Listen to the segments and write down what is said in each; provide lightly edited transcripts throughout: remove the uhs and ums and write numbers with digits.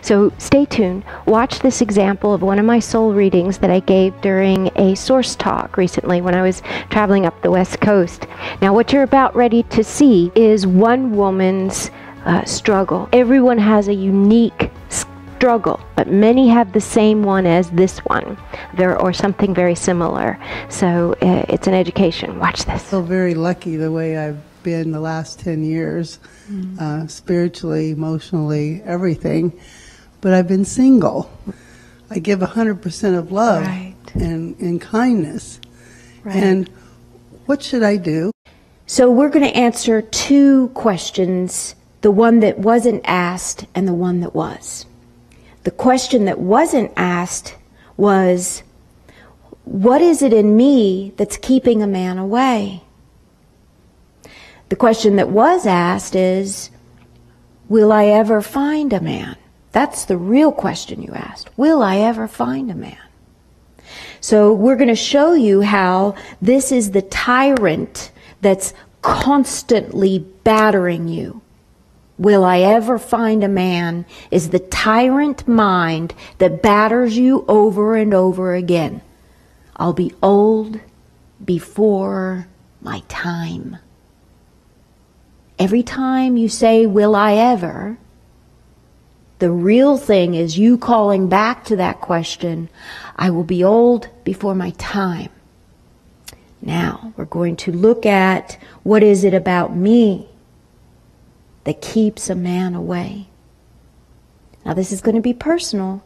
So stay tuned. Watch this example of one of my soul readings that I gave during a source talk recently when I was traveling up the West Coast. Now what you're about ready to see is one woman's struggle. Everyone has a unique struggle, but many have the same one as this one, or something very similar. So it's an education. Watch this. I feel very lucky the way I've been the last 10 years, spiritually, emotionally, everything. But I've been single. I give 100% of love and kindness. And what should I do? So we're going to answer two questions, the one that wasn't asked and the one that was. The question that wasn't asked was, what is it in me that's keeping a man away? The question that was asked is, will I ever find a man? That's the real question you asked. Will I ever find a man? So we're going to show you how this is the tyrant that's constantly battering you. Will I ever find a man is the tyrant mind that batters you over and over again. I'll be old before my time. Every time you say, will I ever, the real thing is you calling back to that question, I will be old before my time. Now, we're going to look at what is it about me that keeps a man away. Now, this is going to be personal,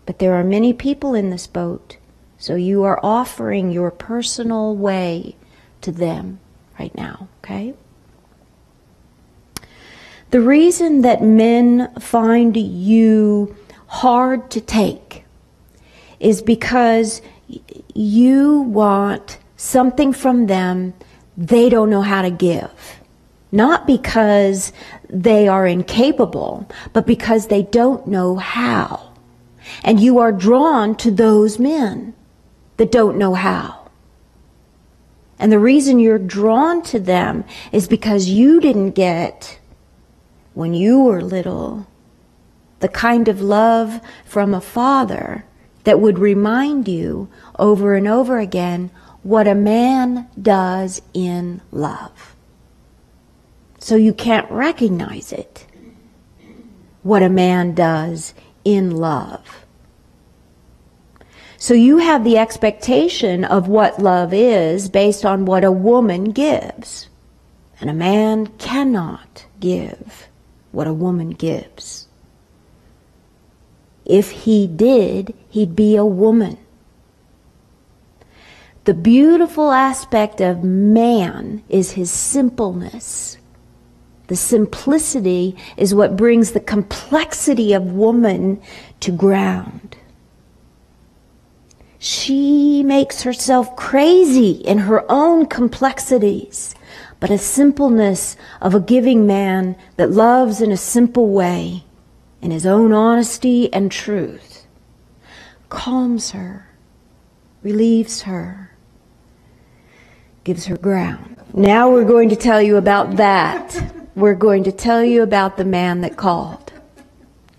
but there are many people in this boat, so you are offering your personal way to them right now, okay? The reason that men find you hard to take is because you want something from them they don't know how to give. Not because they are incapable, but because they don't know how. And you are drawn to those men that don't know how. And the reason you're drawn to them is because you didn't get, when you were little, the kind of love from a father that would remind you over and over again what a man does in love. So you can't recognize it, what a man does in love. So you have the expectation of what love is based on what a woman gives. And a man cannot give what a woman gives. If he did, he'd be a woman. The beautiful aspect of man is his simpleness. The simplicity is what brings the complexity of woman to ground. She makes herself crazy in her own complexities, but a simpleness of a giving man that loves in a simple way, in his own honesty and truth, calms her, relieves her, gives her ground. Now we're going to tell you about that. We're going to tell you about the man that called.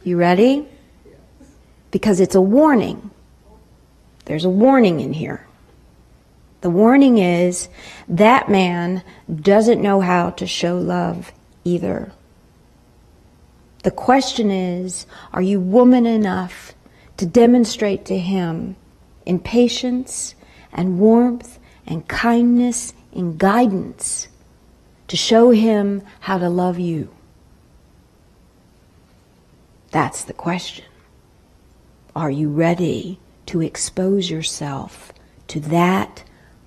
You ready? Because it's a warning. There's a warning in here. The warning is that man doesn't know how to show love either. The question is, are you woman enough to demonstrate to him in patience and warmth and kindness and guidance to show him how to love you? That's the question. Are you ready to expose yourself to that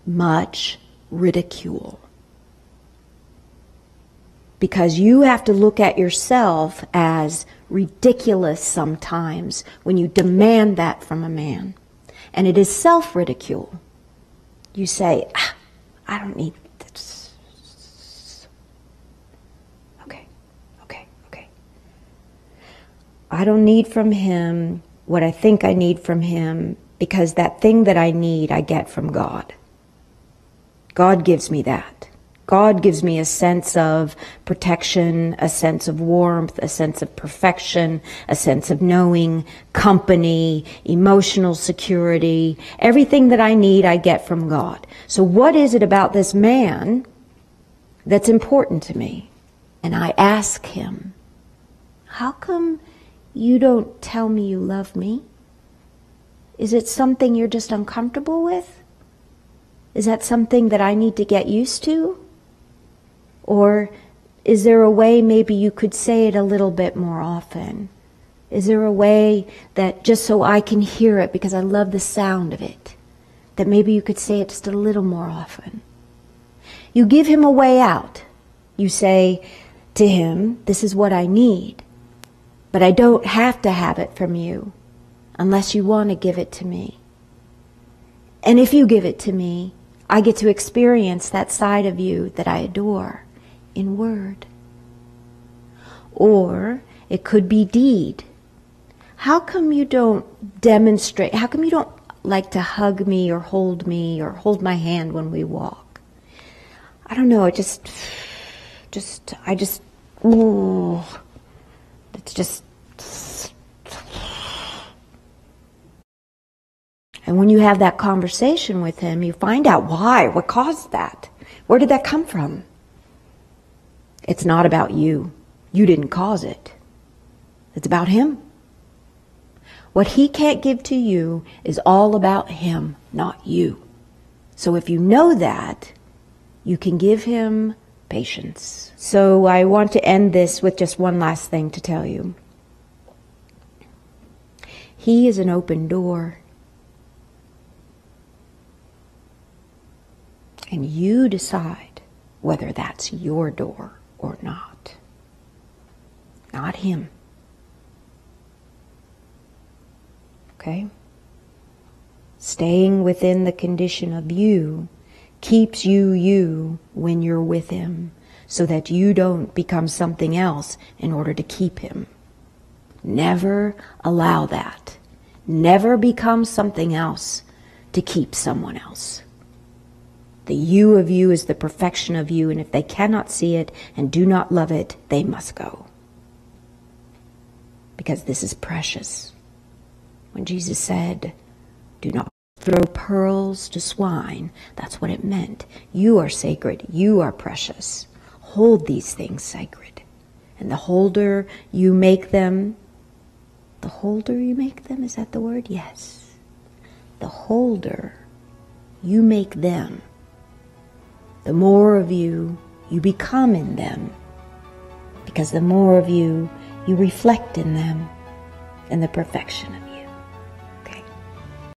much ridicule? Because you have to look at yourself as ridiculous sometimes when you demand that from a man. And it is self-ridicule. You say, I don't need this. Okay. I don't need from him what I think I need from him, because that thing that I need, I get from God. God gives me that. God gives me a sense of protection, a sense of warmth, a sense of perfection, a sense of knowing, company, emotional security. Everything that I need, I get from God. So what is it about this man that's important to me? And I ask him, how come you don't tell me you love me? Is it something you're just uncomfortable with? Is that something that I need to get used to? Or is there a way maybe you could say it a little bit more often? Is there a way that just so I can hear it because I love the sound of it, that maybe you could say it just a little more often? You give him a way out. You say to him, this is what I need, but I don't have to have it from you unless you want to give it to me. And if you give it to me, I get to experience that side of you that I adore in word. Or it could be deed. How come you don't demonstrate? How come you don't like to hug me or hold my hand when we walk? I don't know, it's just. And when you have that conversation with him, you find out why, what caused that. Where did that come from? It's not about you. You didn't cause it. It's about him. What he can't give to you is all about him, not you. So if you know that, you can give him patience. So I want to end this with just one last thing to tell you. He is an open door. And you decide whether that's your door or not. Not him. Okay? Staying within the condition of you keeps you when you're with him, so that you don't become something else in order to keep him. Never allow that. Never become something else to keep someone else. The you of you is the perfection of you, and if they cannot see it and do not love it, they must go. Because this is precious. When Jesus said, do not throw pearls to swine, that's what it meant. You are sacred. You are precious. Hold these things sacred. And the holder you make them, is that the word? Yes. The holder you make them, the more of you become in them, because the more of you reflect in them, and the perfection of you.